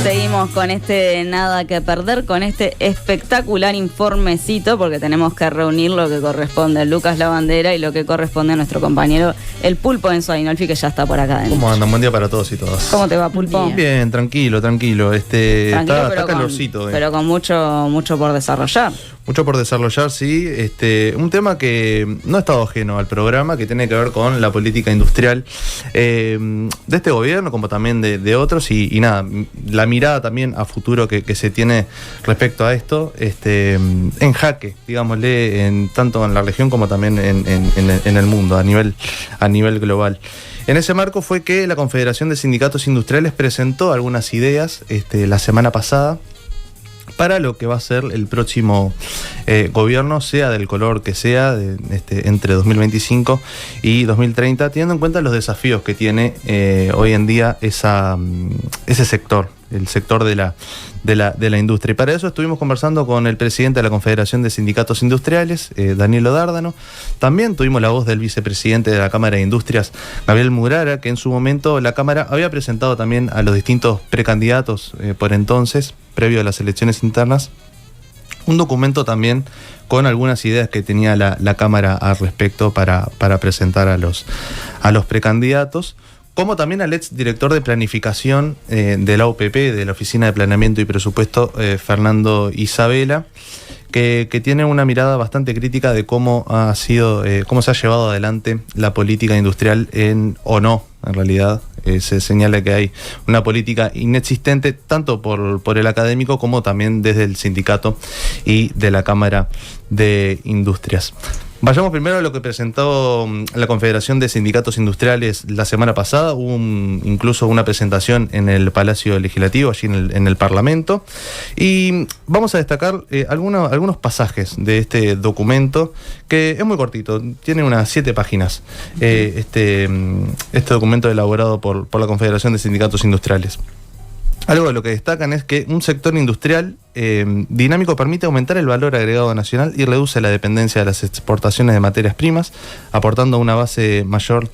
Seguimos con este Nada que Perder, con este espectacular informecito, porque tenemos que reunir lo que corresponde a Lucas Lavandera y lo que corresponde a nuestro compañero el Pulpo Enzo Adinolfi, que ya está por acá adentro. ¿Cómo andan? Buen día para todos y todas. ¿Cómo te va, Pulpo? Bien, tranquilo. Está calorcito. Pero con mucho por desarrollar. Mucho por desarrollar, sí. Un tema que no ha estado ajeno al programa, que tiene que ver con la política industrial de este gobierno, como también de otros, y nada, la mirada también a futuro que se tiene respecto a esto, en jaque, digámosle, tanto en la región como también en el mundo, a nivel global. En ese marco fue que la Confederación de Sindicatos Industriales presentó algunas ideas la semana pasada para lo que va a ser el próximo gobierno, sea del color que sea, entre 2025 y 2030, teniendo en cuenta los desafíos que tiene hoy en día ese sector, el sector de la industria. Y para eso estuvimos conversando con el presidente de la Confederación de Sindicatos Industriales, Daniel Odardano. También tuvimos la voz del vicepresidente de la Cámara de Industrias, Gabriel Murara, que en su momento la Cámara había presentado también a los distintos precandidatos por entonces, previo a las elecciones internas, un documento también con algunas ideas que tenía la Cámara al respecto para presentar a los precandidatos, como también al ex director de planificación de la OPP, de la Oficina de Planeamiento y Presupuesto, Fernando Isabela, que tiene una mirada bastante crítica de cómo se ha llevado adelante la política industrial en realidad. Se señala que hay una política inexistente tanto por el académico como también desde el sindicato y de la Cámara de Industrias. Vayamos primero a lo que presentó la Confederación de Sindicatos Industriales la semana pasada. Hubo incluso una presentación en el Palacio Legislativo, allí en el Parlamento. Y vamos a destacar algunos pasajes de este documento, que es muy cortito, tiene unas 7 páginas. Este documento elaborado por la Confederación de Sindicatos Industriales. Algo de lo que destacan es que un sector industrial dinámico permite aumentar el valor agregado nacional y reduce la dependencia de las exportaciones de materias primas, aportando una base mayor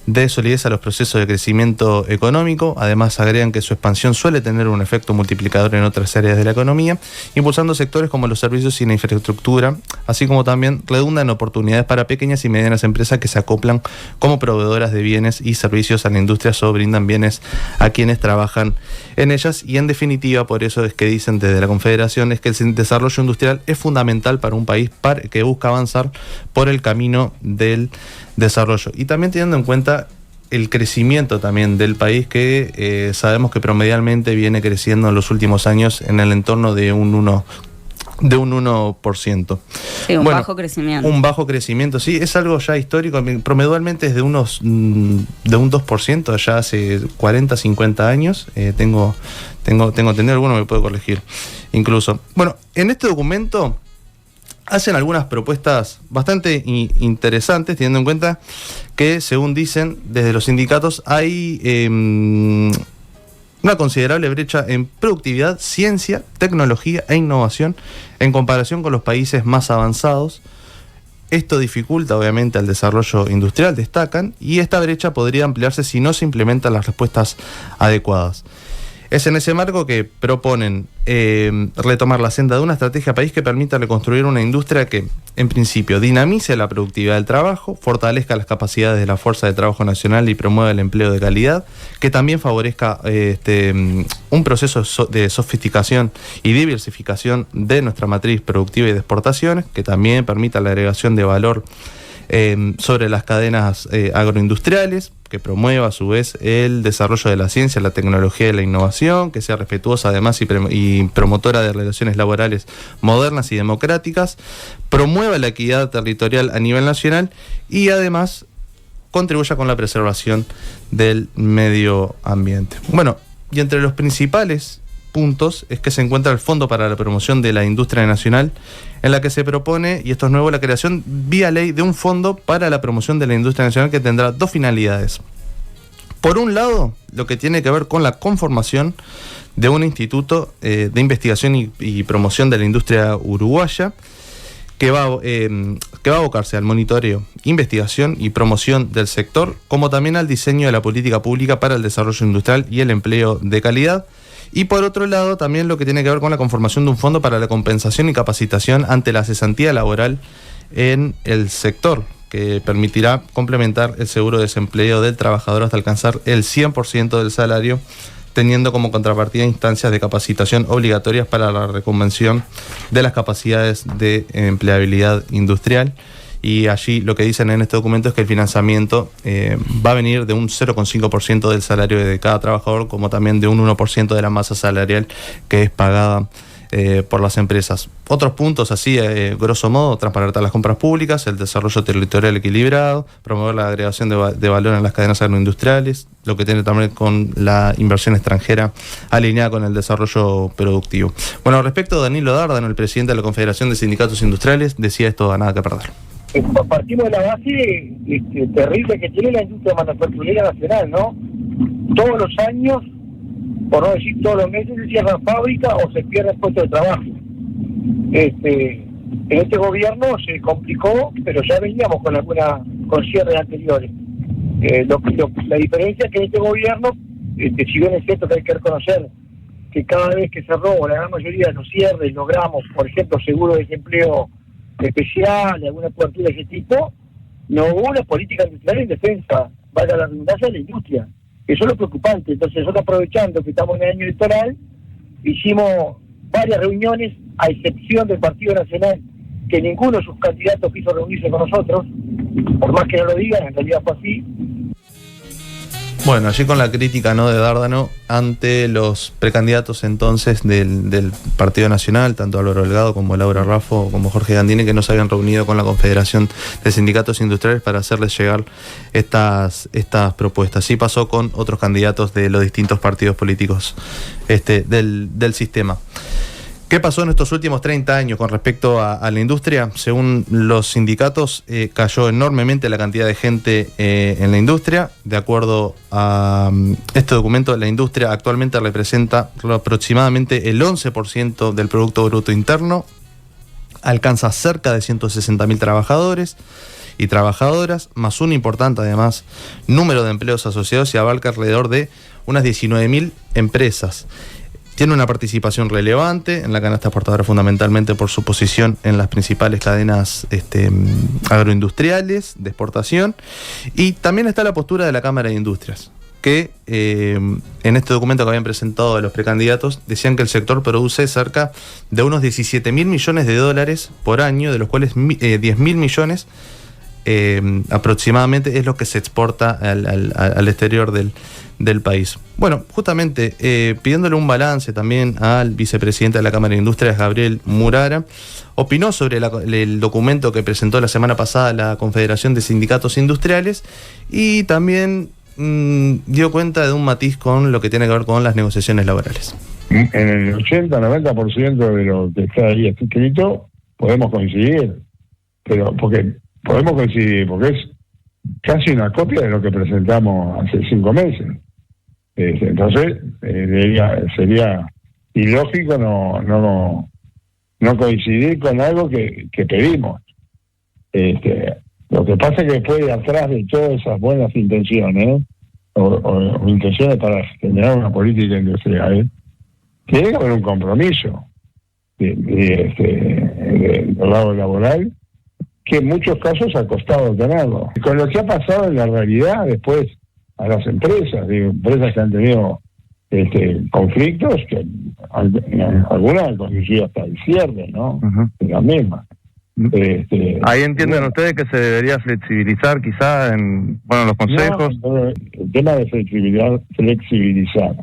de solidez a los procesos de crecimiento económico. Además, agregan que su expansión suele tener un efecto multiplicador en otras áreas de la economía, impulsando sectores como los servicios y la infraestructura, así como también redundan oportunidades para pequeñas y medianas empresas que se acoplan como proveedoras de bienes y servicios a la industria o brindan bienes a quienes trabajan en ellas. Y en definitiva, por eso es que dicen desde la Confederación, es que el desarrollo industrial es fundamental para un país que busca avanzar por el camino del desarrollo. Y también teniendo en cuenta el crecimiento también del país, que sabemos que promedialmente viene creciendo en los últimos años en el entorno de un 1%. Sí, bajo crecimiento. Un bajo crecimiento, sí, es algo ya histórico. Promedialmente es de un 2%, ya hace 40, 50 años. Tengo entendido, alguno me puede corregir incluso. Bueno, en este documento hacen algunas propuestas bastante interesantes, teniendo en cuenta que, según dicen desde los sindicatos, hay una considerable brecha en productividad, ciencia, tecnología e innovación en comparación con los países más avanzados. Esto dificulta obviamente el desarrollo industrial, destacan, y esta brecha podría ampliarse si no se implementan las respuestas adecuadas. Es en ese marco que proponen retomar la senda de una estrategia país que permita reconstruir una industria que, en principio, dinamice la productividad del trabajo, fortalezca las capacidades de la fuerza de trabajo nacional y promueva el empleo de calidad, que también favorezca un proceso de sofisticación y diversificación de nuestra matriz productiva y de exportaciones, que también permita la agregación de valor sobre las cadenas agroindustriales, que promueva a su vez el desarrollo de la ciencia, la tecnología y la innovación, que sea respetuosa además y promotora de relaciones laborales modernas y democráticas, promueva la equidad territorial a nivel nacional y además contribuya con la preservación del medio ambiente. Bueno, y entre los principales puntos es que se encuentra el Fondo para la Promoción de la Industria Nacional, en la que se propone, y esto es nuevo, la creación vía ley de un fondo para la promoción de la industria nacional que tendrá 2 finalidades. Por un lado, lo que tiene que ver con la conformación de un instituto de investigación y promoción de la industria uruguaya, que va a abocarse al monitoreo, investigación y promoción del sector, como también al diseño de la política pública para el desarrollo industrial y el empleo de calidad, Y por otro lado, también lo que tiene que ver con la conformación de un fondo para la compensación y capacitación ante la cesantía laboral en el sector, que permitirá complementar el seguro de desempleo del trabajador hasta alcanzar el 100% del salario, teniendo como contrapartida instancias de capacitación obligatorias para la reconvención de las capacidades de empleabilidad industrial. Y allí lo que dicen en este documento es que el financiamiento va a venir de un 0,5% del salario de cada trabajador, como también de un 1% de la masa salarial que es pagada por las empresas. Otros puntos así, grosso modo: transparentar las compras públicas, el desarrollo territorial equilibrado, promover la agregación de valor en las cadenas agroindustriales, lo que tiene también con la inversión extranjera alineada con el desarrollo productivo. Bueno, respecto a Danilo Dárdano, el presidente de la Confederación de Sindicatos Industriales, decía esto: a nada que perder. Partimos de la base terrible que tiene la industria manufacturera nacional, ¿no? Todos los años, por no decir todos los meses, se cierran fábricas o se pierden puestos de trabajo. En este gobierno se complicó, pero ya veníamos con cierres anteriores. La diferencia es que en este gobierno, si bien es cierto que hay que reconocer que cada vez que cerró, o la gran mayoría de los cierres, logramos, por ejemplo, seguro de desempleo especial, alguna cobertura de ese tipo, no hubo una política industrial en defensa, valga la redundancia, de la industria. Eso es lo preocupante. Entonces, nosotros, aprovechando que estamos en el año electoral, hicimos varias reuniones, a excepción del Partido Nacional, que ninguno de sus candidatos quiso reunirse con nosotros, por más que no lo digan, en realidad fue así. Bueno, allí con la crítica, ¿no?, de Dárdano ante los precandidatos entonces del Partido Nacional, tanto Álvaro Delgado como Laura Raffo como Jorge Gandini, que no se habían reunido con la Confederación de Sindicatos Industriales para hacerles llegar estas propuestas. Sí pasó con otros candidatos de los distintos partidos políticos del sistema. ¿Qué pasó en estos últimos 30 años con respecto a la industria? Según los sindicatos, cayó enormemente la cantidad de gente en la industria. De acuerdo a este documento, la industria actualmente representa aproximadamente el 11% del Producto Bruto Interno, alcanza cerca de 160.000 trabajadores y trabajadoras, más un importante además número de empleos asociados, y abarca alrededor de unas 19.000 empresas. Tiene una participación relevante en la canasta exportadora, fundamentalmente por su posición en las principales cadenas agroindustriales de exportación. Y también está la postura de la Cámara de Industrias, que en este documento que habían presentado de los precandidatos decían que el sector produce cerca de unos 17.000 millones de dólares por año, de los cuales 10.000 millones aproximadamente es lo que se exporta al exterior del país. Bueno, justamente pidiéndole un balance también al vicepresidente de la Cámara de Industrias, Gabriel Murara, opinó sobre el documento que presentó la semana pasada la Confederación de Sindicatos Industriales, y también dio cuenta de un matiz con lo que tiene que ver con las negociaciones laborales. En el 80-90% de lo que está ahí escrito podemos coincidir, porque es casi una copia de lo que presentamos hace 5 meses. Entonces sería ilógico no coincidir con algo que pedimos. Lo que pasa es que después, de atrás de todas esas buenas intenciones o intenciones para generar una política industrial, tiene que haber un compromiso del lado laboral, que en muchos casos ha costado tenerlo. Con lo que ha pasado en la realidad después a las empresas, empresas que han tenido conflictos, que algunas han conducido hasta el cierre, ¿no? Uh-huh. De la misma. Ahí entienden ustedes que se debería flexibilizar quizá en los consejos. No, el tema de flexibilizar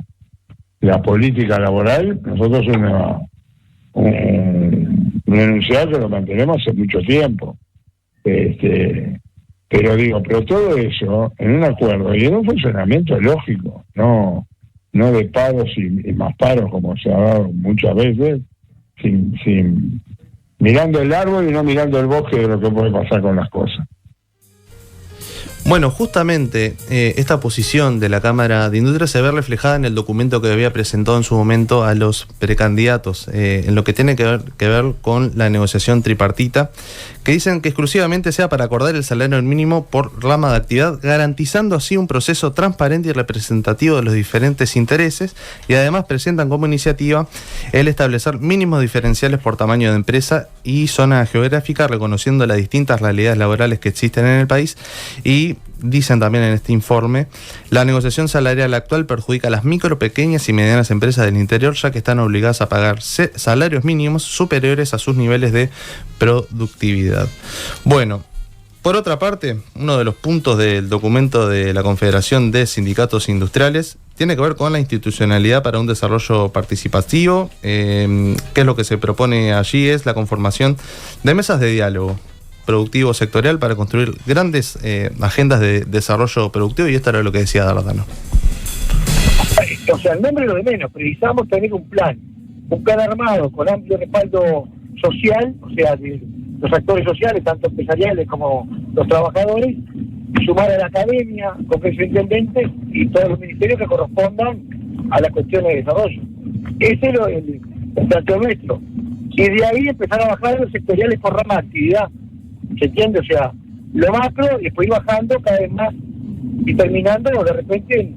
la política laboral, nosotros un enunciado que lo mantenemos hace mucho tiempo. Pero todo eso en un acuerdo y en un funcionamiento lógico, no de paros y más paros como se ha dado muchas veces, sin mirando el árbol y no mirando el bosque de lo que puede pasar con las cosas. Bueno, justamente esta posición de la Cámara de Industria se ve reflejada en el documento que había presentado en su momento a los precandidatos, en lo que tiene que ver con la negociación tripartita, que dicen que exclusivamente sea para acordar el salario mínimo por rama de actividad, garantizando así un proceso transparente y representativo de los diferentes intereses, y además presentan como iniciativa el establecer mínimos diferenciales por tamaño de empresa y zona geográfica, reconociendo las distintas realidades laborales que existen en el país. Y dicen también en este informe, la negociación salarial actual perjudica a las micro, pequeñas y medianas empresas del interior, ya que están obligadas a pagar salarios mínimos superiores a sus niveles de productividad. Bueno, por otra parte, uno de los puntos del documento de la Confederación de Sindicatos Industriales tiene que ver con la institucionalidad para un desarrollo participativo. ¿Qué es lo que se propone allí? Es la conformación de mesas de diálogo productivo sectorial para construir grandes agendas de desarrollo productivo, y esto era lo que decía Dardano. O sea, el nombre es lo de menos, precisamos tener un plan armado con amplio respaldo social, o sea, de los actores sociales, tanto empresariales como los trabajadores, sumar a la academia, Congreso de Intendentes y todos los ministerios que correspondan a las cuestiones de desarrollo. Ese es el planteo nuestro. Y de ahí empezar a bajar los sectoriales por rama de actividad. ¿Se entiende? O sea, lo macro y después ir bajando cada vez más y terminando de repente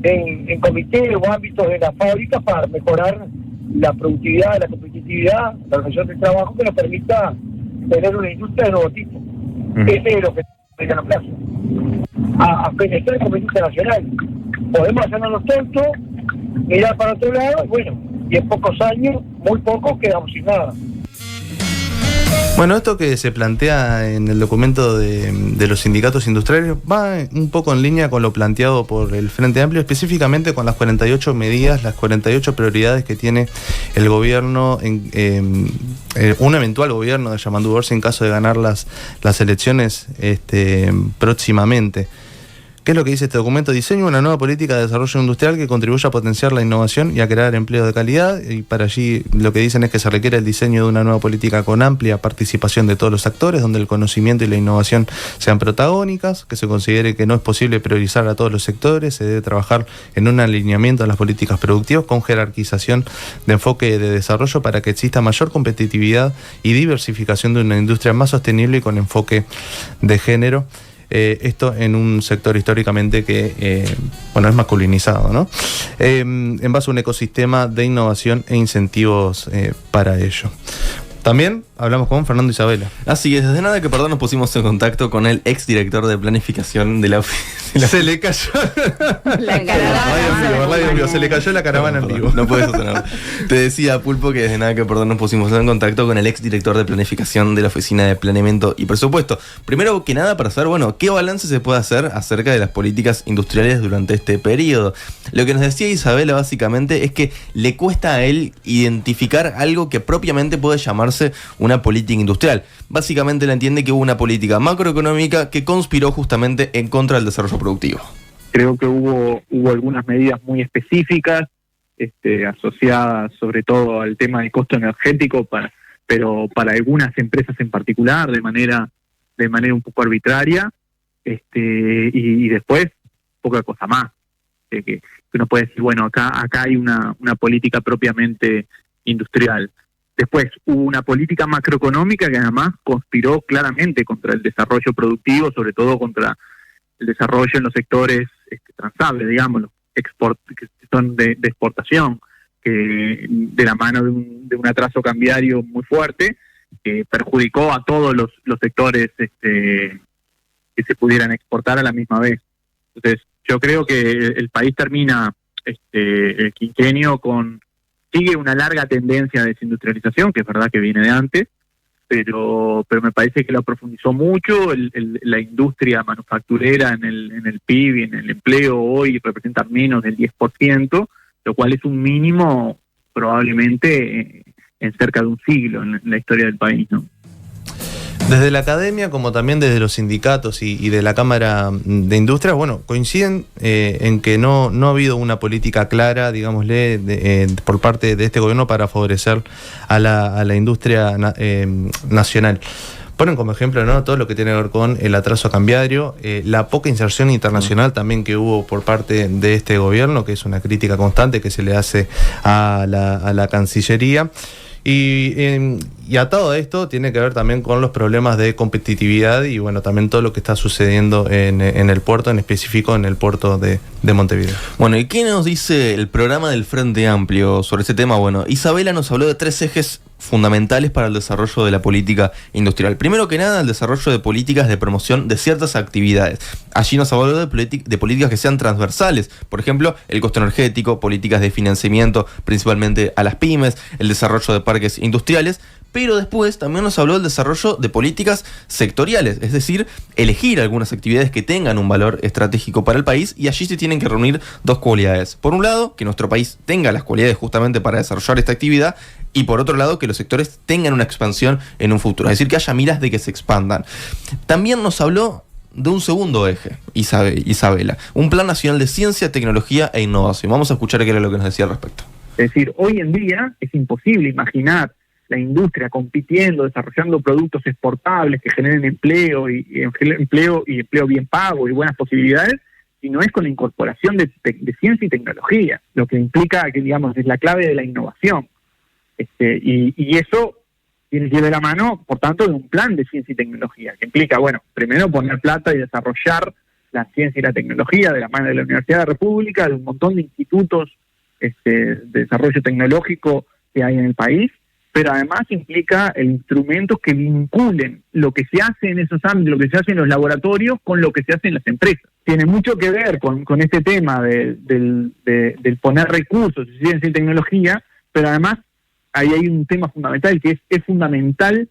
en comités o ámbitos de la fábrica para mejorar la productividad, la competitividad, la relación del trabajo que nos permita tener una industria de nuevo tipo. Ese es lo que a mediano plazo. A penetrar como industria nacional. Podemos hacernos los tontos, mirar para otro lado, y bueno, y en pocos años, muy pocos, quedamos sin nada. Bueno, esto que se plantea en el documento de los sindicatos industriales va un poco en línea con lo planteado por el Frente Amplio, específicamente con las 48 medidas, las 48 prioridades que tiene el gobierno, un eventual gobierno de Yamandu Orsi en caso de ganar las elecciones próximamente. ¿Qué es lo que dice este documento? Diseño una nueva política de desarrollo industrial que contribuya a potenciar la innovación y a crear empleos de calidad. Y para allí lo que dicen es que se requiere el diseño de una nueva política con amplia participación de todos los actores, donde el conocimiento y la innovación sean protagónicas, que se considere que no es posible priorizar a todos los sectores, se debe trabajar en un alineamiento de las políticas productivas con jerarquización de enfoque de desarrollo para que exista mayor competitividad y diversificación de una industria más sostenible y con enfoque de género. Esto en un sector históricamente que es masculinizado, ¿no? En base a un ecosistema de innovación e incentivos para ello. También hablamos con Fernando Isabela. Así es, desde Nada que Perdón nos pusimos en contacto con el exdirector de planificación de la oficina. Se le cayó la caravana. Se le cayó la caravana en vivo. No puedes sostenerlo. Te decía, Pulpo, que desde Nada que Perdón nos pusimos en contacto con el exdirector de planificación de la Oficina de Planeamiento y Presupuesto. Primero que nada, para saber, qué balance se puede hacer acerca de las políticas industriales durante este periodo. Lo que nos decía Isabela básicamente es que le cuesta a él identificar algo que propiamente puede llamarse una política industrial. Básicamente le entiende que hubo una política macroeconómica que conspiró justamente en contra del desarrollo productivo. Creo que hubo algunas medidas muy específicas, asociadas sobre todo al tema del costo energético, pero para algunas empresas en particular, de manera un poco arbitraria, y después poca cosa más. Que uno puede decir, acá hay una política propiamente industrial. Después hubo una política macroeconómica que además conspiró claramente contra el desarrollo productivo, sobre todo contra el desarrollo en los sectores transables, digamos, que son de exportación, que de la mano de un atraso cambiario muy fuerte, que perjudicó a todos los sectores que se pudieran exportar a la misma vez. Entonces, yo creo que el país termina el quinquenio sigue una larga tendencia de desindustrialización, que es verdad que viene de antes, pero me parece que lo profundizó mucho. La industria manufacturera en el PIB y en el empleo hoy representa menos del 10%, lo cual es un mínimo probablemente en cerca de un siglo en la historia del país, ¿no? Desde la academia, como también desde los sindicatos y de la Cámara de Industrias, coinciden en que no ha habido una política clara, digámosle, por parte de este gobierno para favorecer a la industria nacional. ponen como ejemplo, ¿no?, todo lo que tiene que ver con el atraso cambiario, la poca inserción internacional también que hubo por parte de este gobierno, que es una crítica constante que se le hace a la Cancillería. Y atado a esto tiene que ver también con los problemas de competitividad y bueno, también todo lo que está sucediendo en el puerto, en específico en el puerto de Montevideo. Bueno, ¿y qué nos dice el programa del Frente Amplio sobre este tema? Bueno, Isabela nos habló de 3 ejes fundamentales para el desarrollo de la política industrial. Primero que nada, el desarrollo de políticas de promoción de ciertas actividades. Allí nos habló de políticas que sean transversales, por ejemplo, el costo energético, políticas de financiamiento principalmente a las pymes, el desarrollo de parques industriales, pero después también nos habló del desarrollo de políticas sectoriales, es decir, elegir algunas actividades que tengan un valor estratégico para el país, y allí se tienen que reunir 2 cualidades. Por un lado, que nuestro país tenga las cualidades justamente para desarrollar esta actividad, y por otro lado, que los sectores tengan una expansión en un futuro, es decir, que haya miras de que se expandan. También nos habló de un segundo eje, Isabela, un Plan Nacional de Ciencia, Tecnología e Innovación. Vamos a escuchar qué era lo que nos decía al respecto. Es decir, hoy en día es imposible imaginar la industria compitiendo, desarrollando productos exportables que generen empleo y empleo bien pago y buenas posibilidades, si no es con la incorporación de ciencia y tecnología, lo que implica que, digamos, es la clave de la innovación. Y eso tiene que ir de la mano, por tanto, de un plan de ciencia y tecnología, que implica, bueno, primero poner plata y desarrollar la ciencia y la tecnología de la mano de la Universidad de la República, de un montón de institutos de desarrollo tecnológico que hay en el país, pero además implica instrumentos que vinculen lo que se hace en esos ámbitos, lo que se hace en los laboratorios, con lo que se hace en las empresas. Tiene mucho que ver con este tema del poner recursos en ciencia y tecnología, pero además ahí hay un tema fundamental, que es fundamental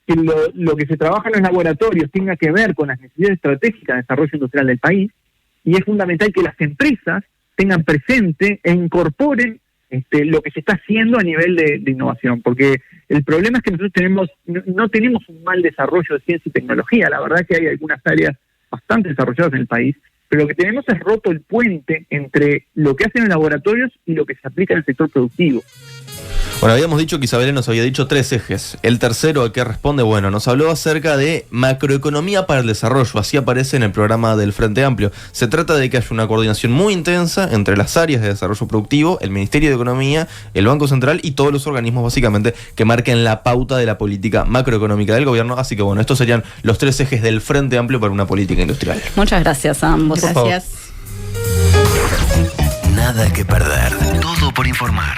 que lo que se trabaja en los laboratorios tenga que ver con las necesidades estratégicas de desarrollo industrial del país, y es fundamental que las empresas tengan presente e incorporen lo que se está haciendo a nivel de innovación, porque el problema es que nosotros no tenemos un mal desarrollo de ciencia y tecnología. La verdad que hay algunas áreas bastante desarrolladas en el país, pero lo que tenemos es roto el puente entre lo que hacen en laboratorios y lo que se aplica en el sector productivo. Bueno, habíamos dicho que Isabela nos había dicho 3 ejes. El tercero, ¿a qué responde? Bueno, nos habló acerca de macroeconomía para el desarrollo. Así aparece en el programa del Frente Amplio. Se trata de que haya una coordinación muy intensa entre las áreas de desarrollo productivo, el Ministerio de Economía, el Banco Central y todos los organismos básicamente que marquen la pauta de la política macroeconómica del gobierno. Así que bueno, estos serían los 3 ejes del Frente Amplio para una política industrial. Muchas gracias a ambos. Gracias. Nada que perder. Todo por informar.